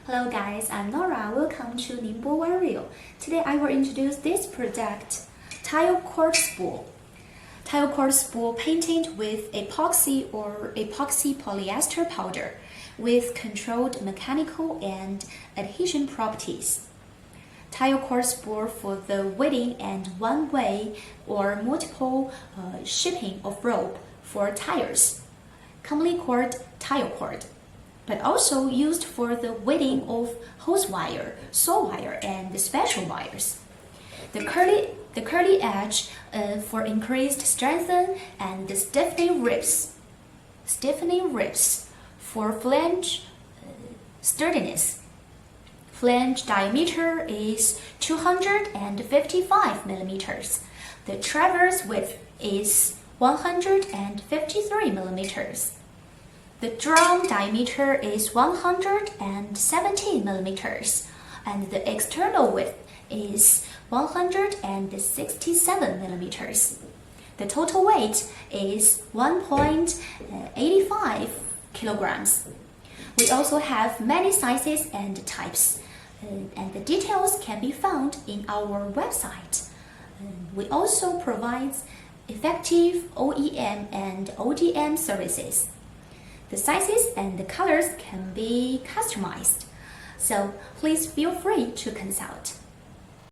Hello guys, I'm Nora. Welcome to Ningbo ONEREEL. Today I will introduce this product, Tyre Cord Spool. Tyre Cord Spool painted with epoxy or epoxy-polyester powder with controlled mechanical and adhesion properties. Tyre Cord Spool for the welding and one-way or multiple shipping of rope for tires, commonly called tire cord, but also used for the welding of hose wire, saw wire, and special wires. The curly edge for increased strength and stiffening ribs for flange sturdiness. Flange diameter is 255 millimeters. The traverse width is 153 millimeters. The drum diameter is 117 millimeters, and the external width is 167 millimeters. The total weight is 1.85 kilograms. We also have many sizes and types, and the details can be found in our website. We also provide effective OEM and ODM services. The sizes and the colors can be customized, so please feel free to consult.